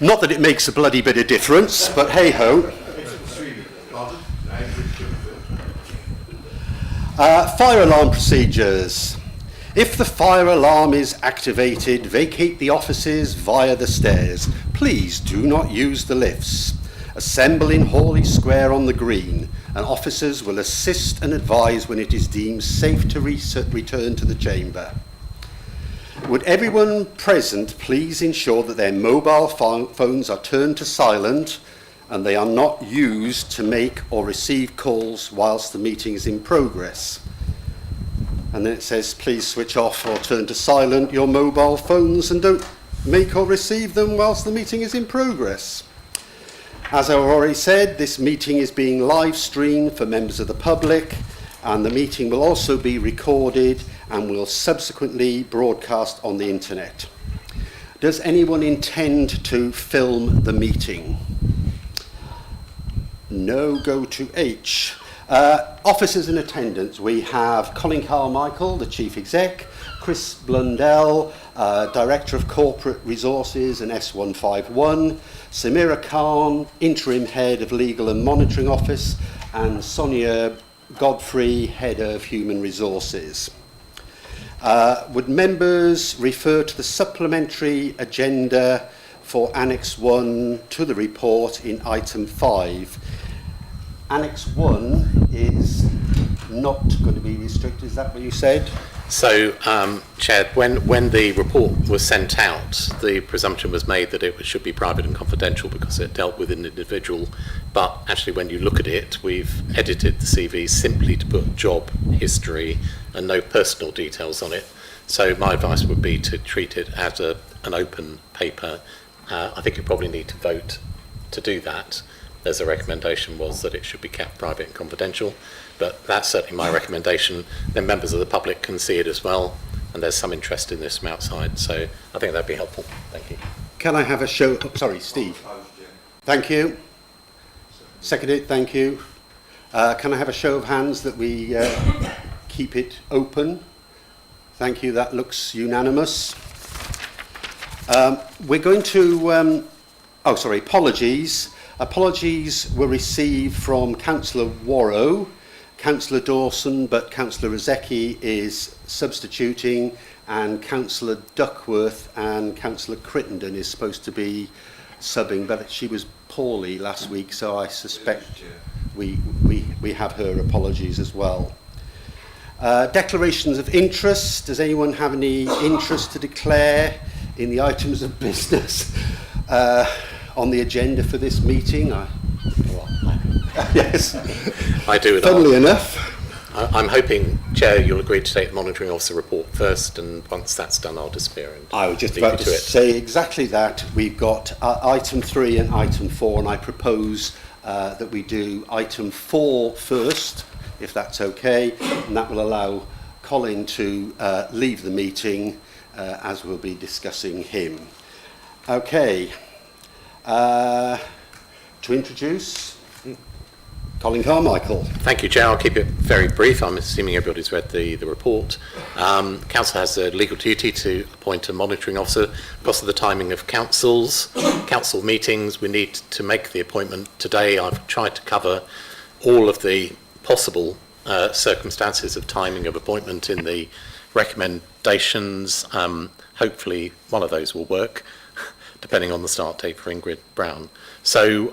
Not that it makes a bloody bit of difference, but hey-ho. Fire alarm procedures. If the fire alarm is activated, vacate the offices via the stairs. Please do not use the lifts. Assemble in Hawley Square on the Green, and officers will assist and advise when it is deemed safe to return to the chamber. Would everyone present please ensure that their mobile phones are turned to silent and they are not used to make or receive calls whilst the meeting is in progress. And then it says, please switch off or turn to silent your mobile phones and don't make or receive them whilst the meeting is in progress. As I've already said, this meeting is being live streamed for members of the public, and the meeting will also be recorded and will subsequently broadcast on the internet. Does anyone intend to film the meeting? No, go to H. Officers in attendance, we have Colin Carmichael, the Chief Exec, Chris Blundell, Director of Corporate Resources and S151, Samira Khan, Interim Head of Legal and Monitoring Office, and Sonia Godfrey, Head of Human Resources. Would members refer to the supplementary agenda for Annex 1 to the report in item 5? Annex 1 is not going to be restricted, is that what you said? So, Chair, when the report was sent out, the presumption was made that it should be private and confidential because it dealt with an individual. But actually, when you look at it, we've edited the CV simply to put job history and no personal details on it. So my advice would be to treat it as an open paper. I think you probably need to vote to do that. There's a recommendation was that it should be kept private and confidential, but that's certainly my recommendation. Then members of the public can see it as well, and there's some interest in this from outside, so I think that'd be helpful. Thank you. Can I have a show? Oh, sorry, Steve. Thank you. Seconded, thank you. Can I have a show of hands that we keep it open? Thank you, that looks unanimous. We're going to, apologies. Apologies were received from Councillor Warrow, Councillor Dawson, but Councillor Rozecki is substituting, and Councillor Duckworth and Councillor Crittenden is supposed to be subbing, but she was poorly last week, so I suspect we have her apologies as well. Declarations of interest. Does anyone have any interest to declare in the items of business on the agenda for this meeting? Yes. I do. Funnily enough. I'm hoping, Chair, you'll agree to take the monitoring officer report first, and once that's done, I'll disappear. And I was just about to say exactly that. We've got item 3 and item 4, and I propose that we do item 4 first, if that's okay, and that will allow Colin to leave the meeting as we'll be discussing him. Okay. To introduce Colin Carmichael. Thank you, Chair. I'll keep it very brief. I'm assuming everybody's read the report. Council has a legal duty to appoint a monitoring officer. Because of the timing of council meetings, we need to make the appointment today. I've tried to cover all of the possible circumstances of timing of appointment in the recommendations. Hopefully one of those will work, depending on the start date for Ingrid Brown. So,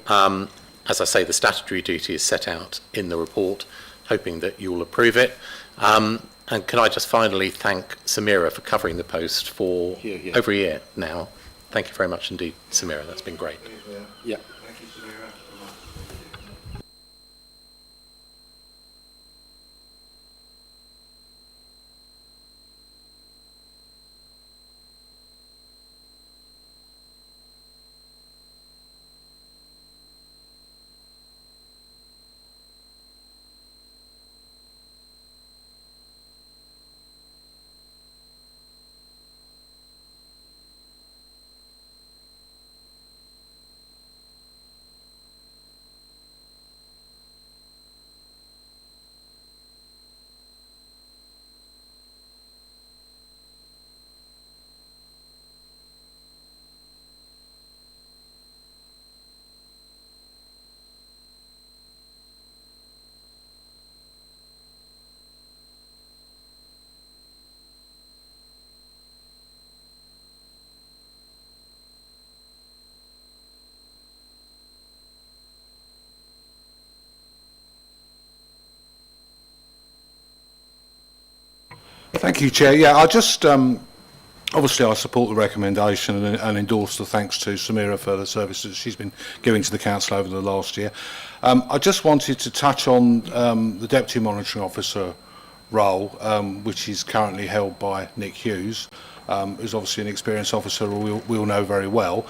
as I say, the statutory duty is set out in the report, hoping that you'll approve it. And can I just finally thank Samira for covering the post for over a year now. Thank you very much indeed, Samira. That's been great. Yeah. Thank you, Samira. Thank you, Chair. Yeah, I just obviously I support the recommendation and endorse the thanks to Samira for the service that she's been giving to the council over the last year. I just wanted to touch on the Deputy Monitoring Officer role, which is currently held by Nick Hughes, who's obviously an experienced officer we'll know very well.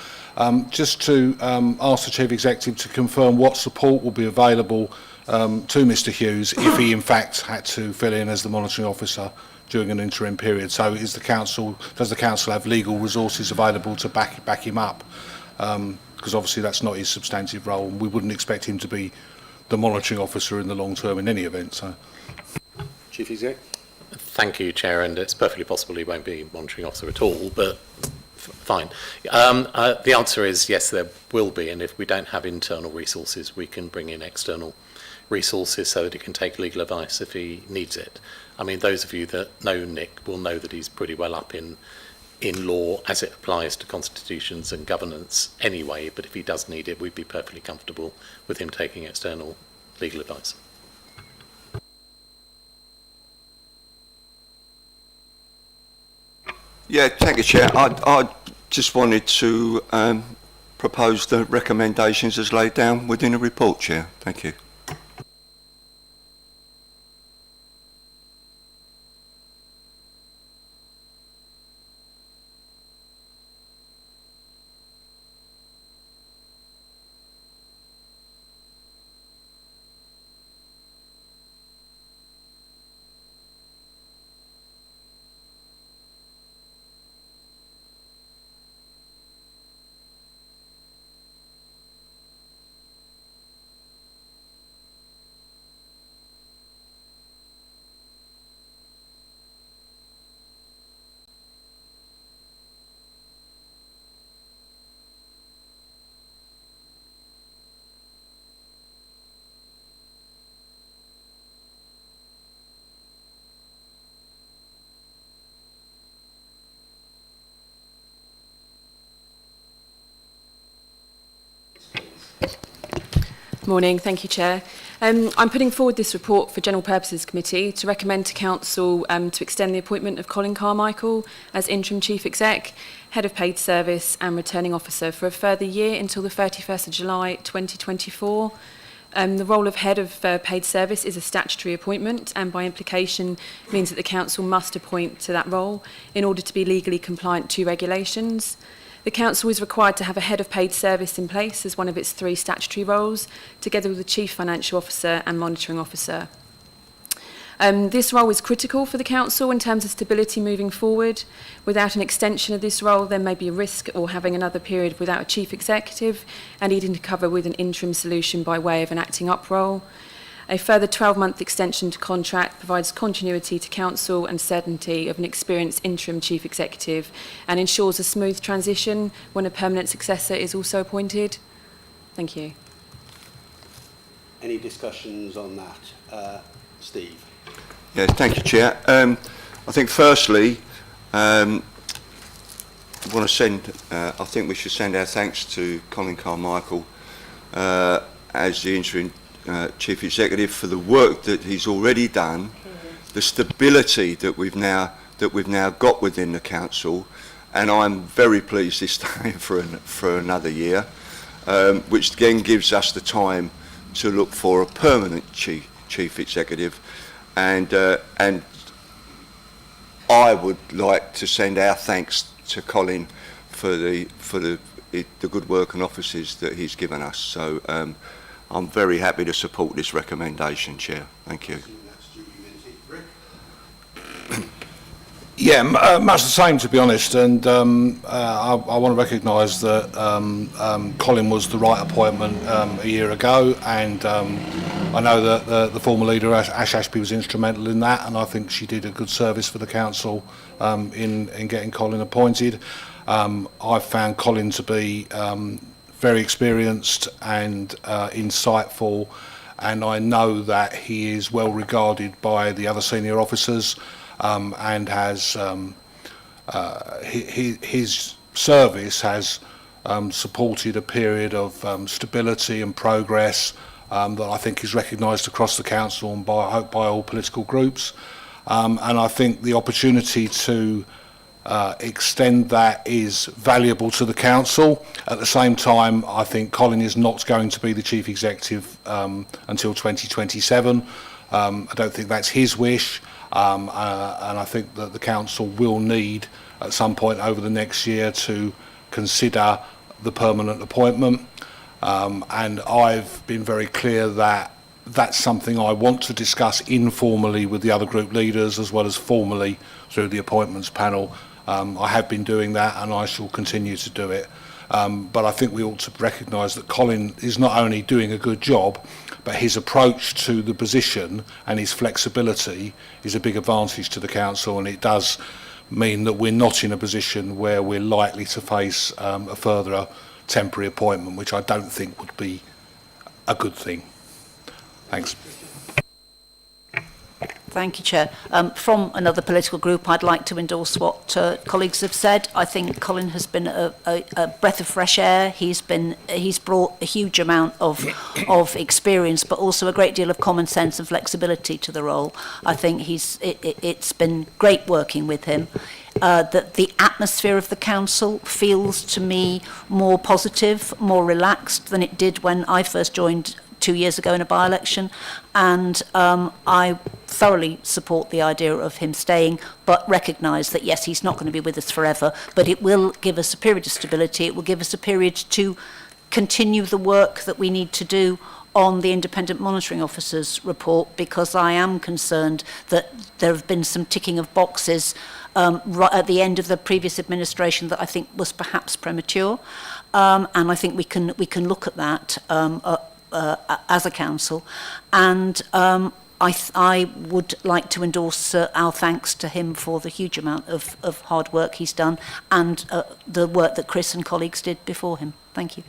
Just to ask the Chief Executive to confirm what support will be available to Mr Hughes if he in fact had to fill in as the monitoring officer during an interim period. So does the council have legal resources available to back him up? Because obviously that's not his substantive role, and we wouldn't expect him to be the monitoring officer in the long term in any event. So, Chief Exec. Thank you, Chair, and it's perfectly possible he won't be monitoring officer at all, but fine. The answer is yes, there will be, and if we don't have internal resources, we can bring in external resources so that he can take legal advice if he needs it. I mean, those of you that know Nick will know that he's pretty well up in law as it applies to constitutions and governance anyway, but if he does need it, we'd be perfectly comfortable with him taking external legal advice. Yeah, thank you, Chair. I just wanted to propose the recommendations as laid down within the report, Chair. Thank you. Morning, thank you, Chair. I'm putting forward this report for General Purposes Committee to recommend to Council to extend the appointment of Colin Carmichael as Interim Chief Exec, Head of Paid Service and Returning Officer for a further year until the 31st of July 2024. The role of Head of Paid Service is a statutory appointment and by implication means that the Council must appoint to that role in order to be legally compliant to regulations. The Council is required to have a Head of Paid Service in place as one of its 3 statutory roles, together with the Chief Financial Officer and Monitoring Officer. This role is critical for the Council in terms of stability moving forward. Without an extension of this role, there may be a risk of having another period without a Chief Executive and needing to cover with an interim solution by way of an acting up role. A further 12-month extension to contract provides continuity to Council and certainty of an experienced interim Chief Executive and ensures a smooth transition when a permanent successor is also appointed. Thank you. Any discussions on that? Steve? Yeah, thank you, Chair. I think firstly, I think we should send our thanks to Colin Carmichael as the interim Chief Executive for the work that he's already done, the stability that we've now got within the Council, and I'm very pleased this time for another year, which again gives us the time to look for a permanent Chief Executive, and I would like to send our thanks to Colin for the good work and offices that he's given us. So I'm very happy to support this recommendation, Chair. Thank you. Yeah, much the same, to be honest, and I want to recognise that Colin was the right appointment a year ago, and I know that the former leader, Ash Ashby, was instrumental in that, and I think she did a good service for the Council in getting Colin appointed. I've found Colin to be very experienced and insightful, and I know that he is well regarded by the other senior officers, and has his service has supported a period of stability and progress that I think is recognised across the Council and by all political groups. and I think the opportunity to extend that is valuable to the council. At the same time, I think Colin is not going to be the chief executive until 2027. I don't think that's his wish, and I think that the council will need at some point over the next year to consider the permanent appointment, and I've been very clear that that's something I want to discuss informally with the other group leaders as well as formally through the appointments panel. I have been doing that and I shall continue to do it. But I think we ought to recognise that Colin is not only doing a good job, but his approach to the position and his flexibility is a big advantage to the council, and it does mean that we're not in a position where we're likely to face a further temporary appointment, which I don't think would be a good thing. Thanks. Thank you, Chair. From another political group, I'd like to endorse what colleagues have said. I think Colin has been a breath of fresh air. He's brought a huge amount of experience, but also a great deal of common sense and flexibility to the role. I think it's been great working with him. That the atmosphere of the council feels to me more positive, more relaxed than it did when I first joined 2 years ago in a by-election, and I thoroughly support the idea of him staying, but recognise that yes, he's not going to be with us forever, but it will give us a period of stability. It will give us a period to continue the work that we need to do on the Independent Monitoring Officer's report, because I am concerned that there have been some ticking of boxes right at the end of the previous administration that I think was perhaps premature, and I think we can look at that as a council, and I would like to endorse our thanks to him for the huge amount of hard work he's done and the work that Chris and colleagues did before him. Thank you.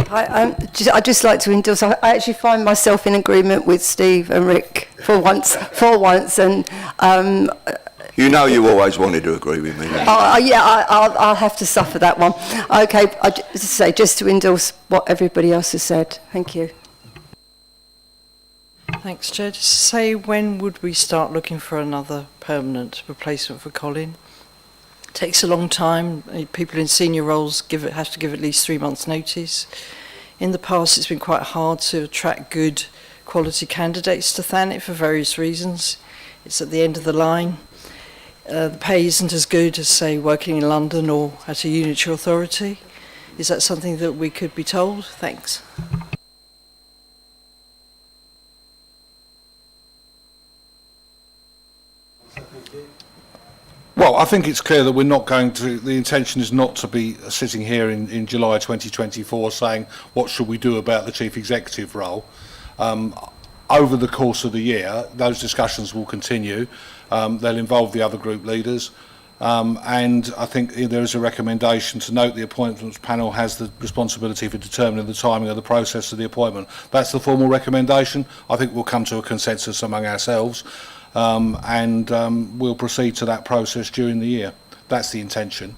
I'd just like to endorse. I actually find myself in agreement with Steve and Rick for once, and You know you always wanted to agree with me. yeah, I'll have to suffer that one. Okay, just to endorse what everybody else has said. Thank you. Thanks, Chair. Just to say, when would we start looking for another permanent replacement for Colin? It takes a long time. People in senior roles have to give at least 3 months' notice. In the past, it's been quite hard to attract good quality candidates to Thanet for various reasons. It's at the end of the line. The pay isn't as good as, say, working in London or at a unitary authority. Is that something that we could be told? Thanks. Well, I think it's clear that we're not going to, the intention is not to be sitting here in July 2024 saying, what should we do about the chief executive role? Over the course of the year, those discussions will continue. They'll involve the other group leaders. And I think there is a recommendation to note the appointments panel has the responsibility for determining the timing of the process of the appointment. That's the formal recommendation. I think we'll come to a consensus among ourselves. And we'll proceed to that process during the year. That's the intention.